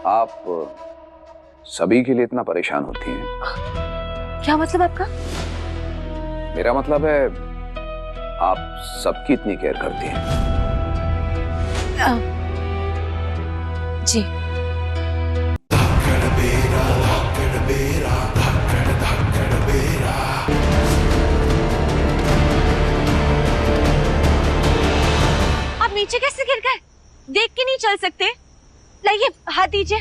आप सभी के लिए इतना परेशान होती हैं? क्या मतलब आपका? मेरा मतलब है आप सबकी इतनी केयर करती हैं। जी। आप नीचे कैसे गिर गए? देख के नहीं चल सकते? लाइए हाथ दीजिए।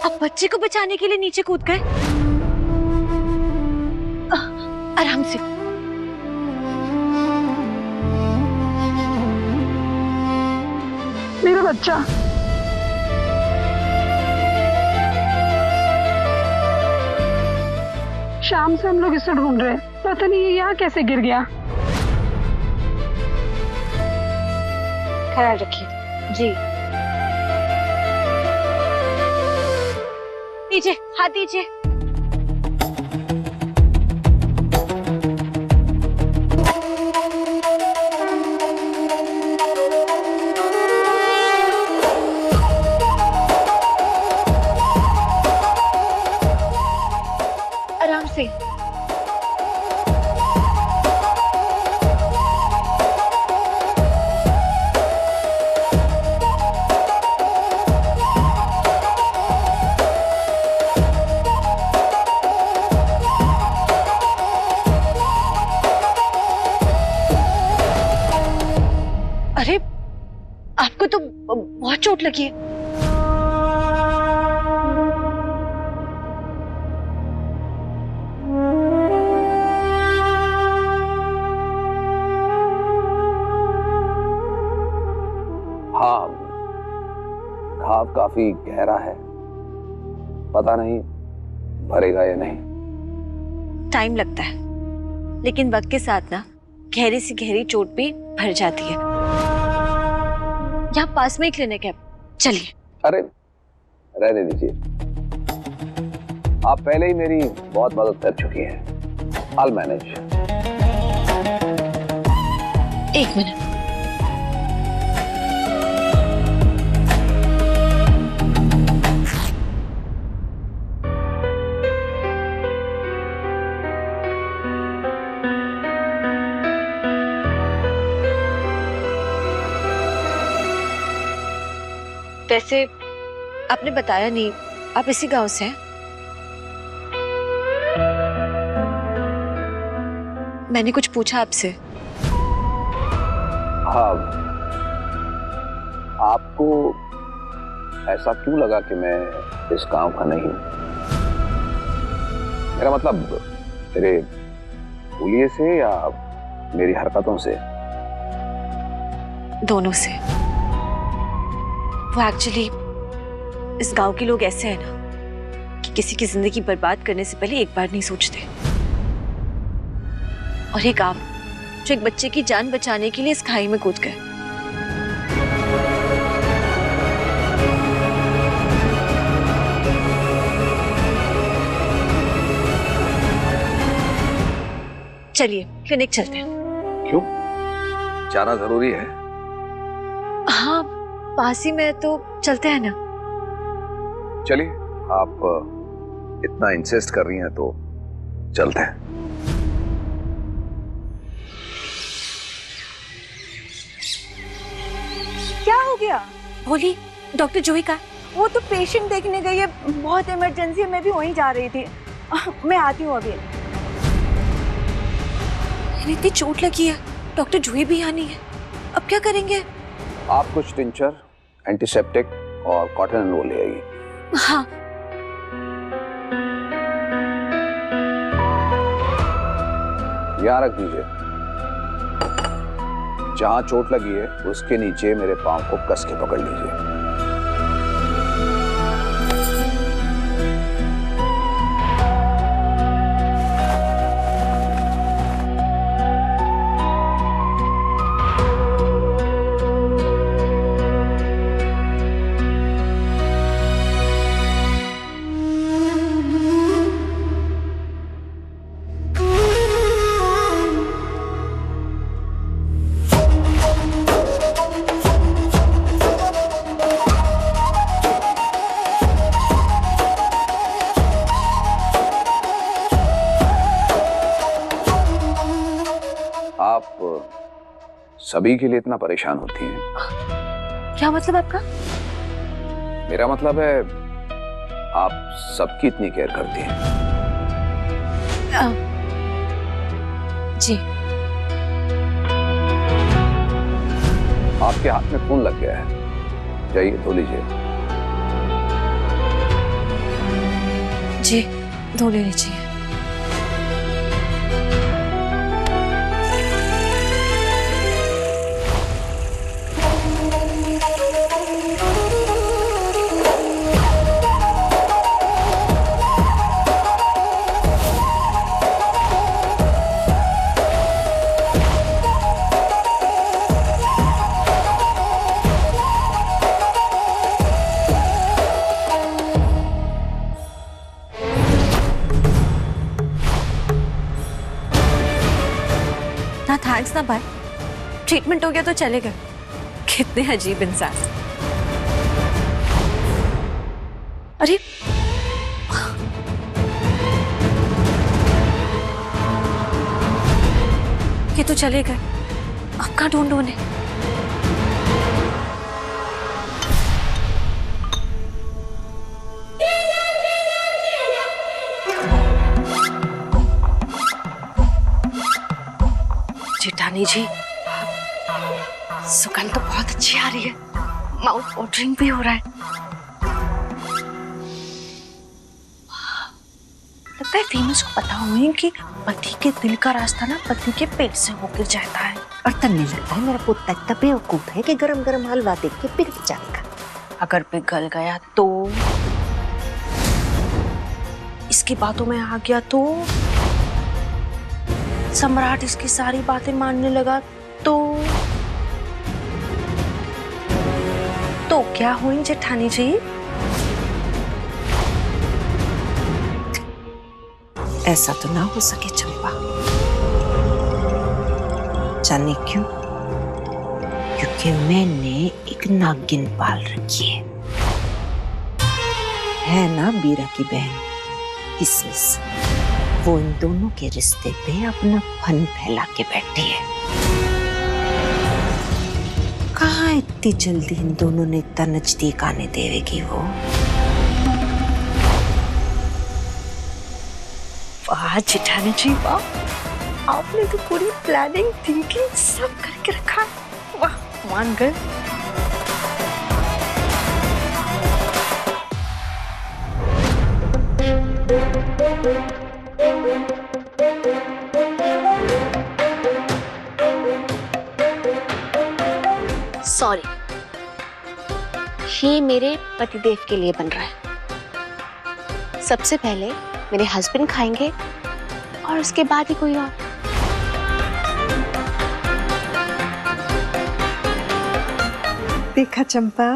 आप बच्चे को बचाने के लिए नीचे कूद गए? आराम से। मेरा बच्चा। शाम से हम लोग इसे ढूंढ रहे हैं, पता नहीं ये यहाँ कैसे गिर गया। ख्याल रखिए। जी। दीजिए हाथ दीजिए। आराम से। अरे आपको तो बहुत चोट लगी है। हाँ, घाव काफी गहरा है, पता नहीं भरेगा या नहीं। टाइम लगता है, लेकिन वक्त के साथ ना गहरी से गहरी चोट भी भर जाती है। यहाँ पास में ही क्लिनिक है, चलिए। अरे रहने दीजिए, आप पहले ही मेरी बहुत मदद कर चुकी हैं। I'll manage. एक मिनट। वैसे आपने बताया नहीं, आप इसी गांव से हैं? मैंने कुछ पूछा आपसे? हाँ, आपको ऐसा क्यों लगा कि मैं इस गांव का नहीं हूं? मेरा मतलब मेरे बोलिए से या मेरी हरकतों से? दोनों से। वो एक्चुअली इस गांव के लोग ऐसे हैं ना कि किसी की जिंदगी बर्बाद करने से पहले एक बार नहीं सोचते। और एक आप जो एक बच्चे की जान बचाने के लिए इस खाई में कूद गए। चलिए क्लिनिक चलते हैं। क्यों, जाना जरूरी है? हाँ, पास ही में तो चलते हैं ना। चलिए, आप इतना इंसिस्ट कर रही हैं तो चलते हैं। क्या हो गया? बोली डॉक्टर जूही का। वो तो पेशेंट देखने गई है, बहुत इमरजेंसी है, मैं भी वहीं जा रही थी। मैं आती हूँ अभी। इतनी चोट लगी है, डॉक्टर जूही भी यहाँ नहीं है, अब क्या करेंगे? आप कुछ टिंचर, एंटीसेप्टिक और कॉटन एंड वो ले आइए। हाँ। यहाँ रख दीजिए। जहां चोट लगी है उसके नीचे मेरे पांव को कस के पकड़ लीजिए। सभी के लिए इतना परेशान होती हैं। क्या मतलब आपका? मेरा मतलब है आप सबकी इतनी केयर करती हैं। जी। आपके हाथ में खून लग गया है, जाइए धो लीजिए। जी, धो लेनी चाहिए। ना थैंक्स ना बाय, ट्रीटमेंट हो गया तो चले गए। कितने अजीब इंसान। अरे ये तो चले गए, अब कहाँ ढूंढूं उन्हें? जेठानी जी, सुगंध तो बहुत अच्छी आ रही है, माउथ वाटरिंग भी हो रहा है। लगता है फेमस को पता हुई कि पति के दिल का रास्ता ना पति के पेट से होकर जाता है। और तब नहीं लगता है मेरा पुत्र इतना बेवकूफ है कि गरम गरम हलवा देख के पिघल जाएगा। अगर पिघल गया तो, इसकी बातों में आ गया तो, सम्राट इसकी सारी बातें मानने लगा तो क्या हुई जेठानी जी? ऐसा तो ना हो सके चंपा। जाने क्यों? क्योंकि मैंने एक नागिन पाल रखी है ना बीरा की बहन किसमिस। वो इन दोनों के रिश्ते पे अपना फन फैला के बैठी है। कहाँ इतनी जल्दी इन दोनों ने इतना नजदीक आने देवेगी वो। वाह जेठानी जी वाह, आपने तो पूरी प्लानिंग थिंकिंग सब करके रखा। वाह, मान गए। सॉरी, ये मेरे पतिदेव के लिए बन रहा है। सबसे पहले मेरे हस्बैंड खाएंगे और उसके बाद ही कोई और। देखा चंपा,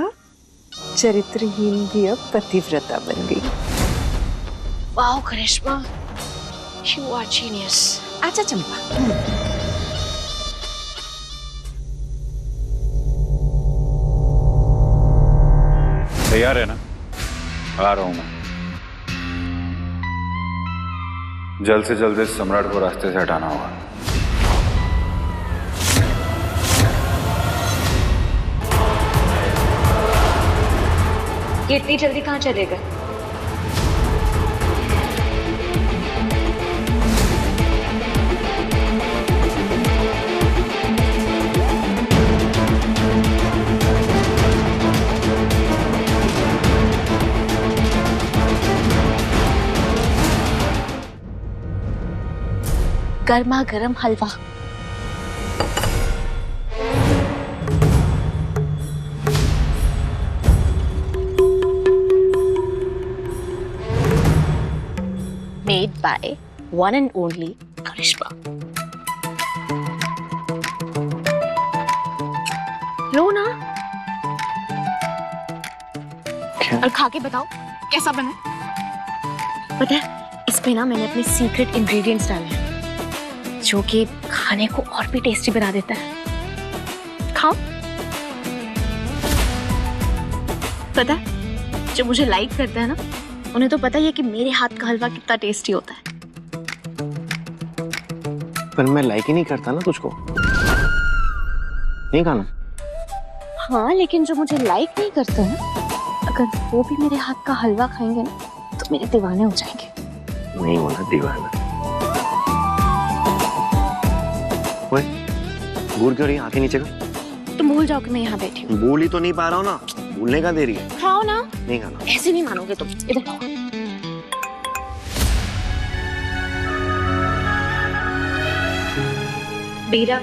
चरित्रहीन भी अब पतिव्रता बन गई। Wow Karishma, you are genius. आजा चंपा। तैयार है ना? आ रहा हूं मैं। जल्द से जल्द इस सम्राट को रास्ते से हटाना होगा। ये इतनी जल्दी कहाँ चलेगा? गर्मा गर्म हलवा। Made by one and only करिश्मा। लो ना और खा के बताओ कैसा बना। पता है इसमें ना मैंने अपने सीक्रेट इंग्रेडिएंट्स डाले हैं जो कि खाने को और भी टेस्टी बना देता है। खाओ। पता है जो मुझे लाइक करता है ना, उन्हें तो पता ही है कि मेरे हाथ का हलवा कितना टेस्टी होता है। पर मैं लाइक ही नहीं करता ना तुझको। नहीं खाना? हाँ, लेकिन जो मुझे लाइक नहीं करते हैं, अगर वो भी मेरे हाथ का हलवा खाएंगे ना तो मेरे दीवाने हो जाएंगे। नहीं होना दीवाना। ओए, घूर क्यों रही है? आंखें नीचे कर। तुम भूल जाओ कि मैं यहाँ बैठी हूँ। बोल ही तो नहीं पा रहा हूँ ना, भूलने का दे रही है। खाओ ना। नहीं खाना। ऐसे नहीं मानोगे तुम, इधर खाओ। बीरा,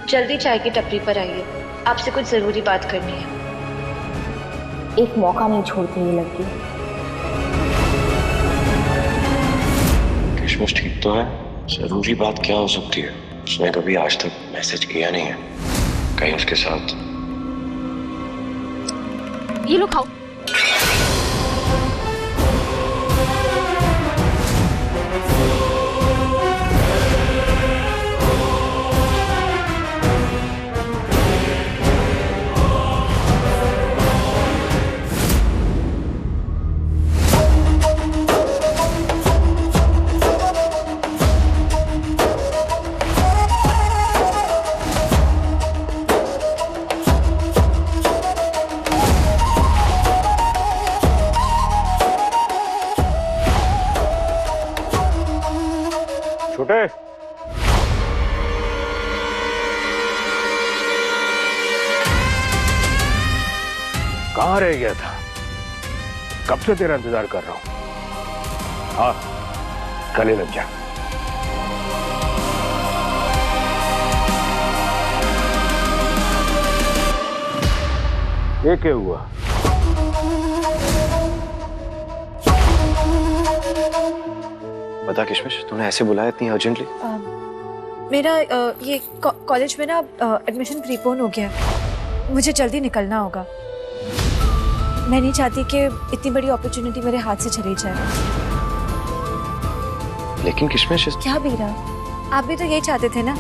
जल्दी चाय की टपरी पर आइए, आपसे कुछ जरूरी बात करनी है। एक मौका नहीं छोड़ती ये लड़की। किशमिश ठीक तो है? जरूरी बात क्या हो सकती है? उसने कभी आज तक मैसेज किया नहीं है। कहीं उसके साथ ये लो खाओ। छोटे, कहाँ रह गया था? कब से तेरा इंतजार कर रहा हूं। हाँ, गले लग जा। ये क्या हुआ? बता किशमिश, तूने ऐसे बुलाया इतनी अर्जेंटली? मेरा ये कॉलेज में ना एडमिशन प्रीपोन हो गया, मुझे जल्दी निकलना होगा। मैं नहीं चाहती कि इतनी बड़ी अपॉर्चुनिटी मेरे हाथ से चली जाए। लेकिन किशमिश क्या बीरा, आप भी तो यही चाहते थे ना?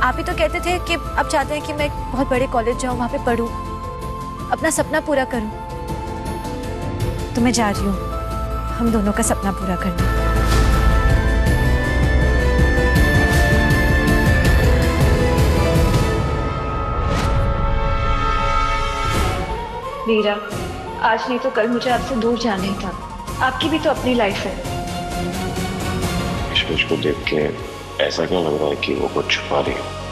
आप ही तो कहते थे कि आप चाहते हैं कि मैं एक बहुत बड़े कॉलेज जाऊं, वहां पे पढूं, अपना सपना पूरा करूं। तो मैं जा रही हूँ हम दोनों का सपना पूरा करने। वीरा, आज नहीं तो कल मुझे आपसे दूर जाना ही था। आपकी भी तो अपनी लाइफ है। किशमिश को देख के ऐसा क्यों लग रहा है कि वो कुछ छुपा रही है?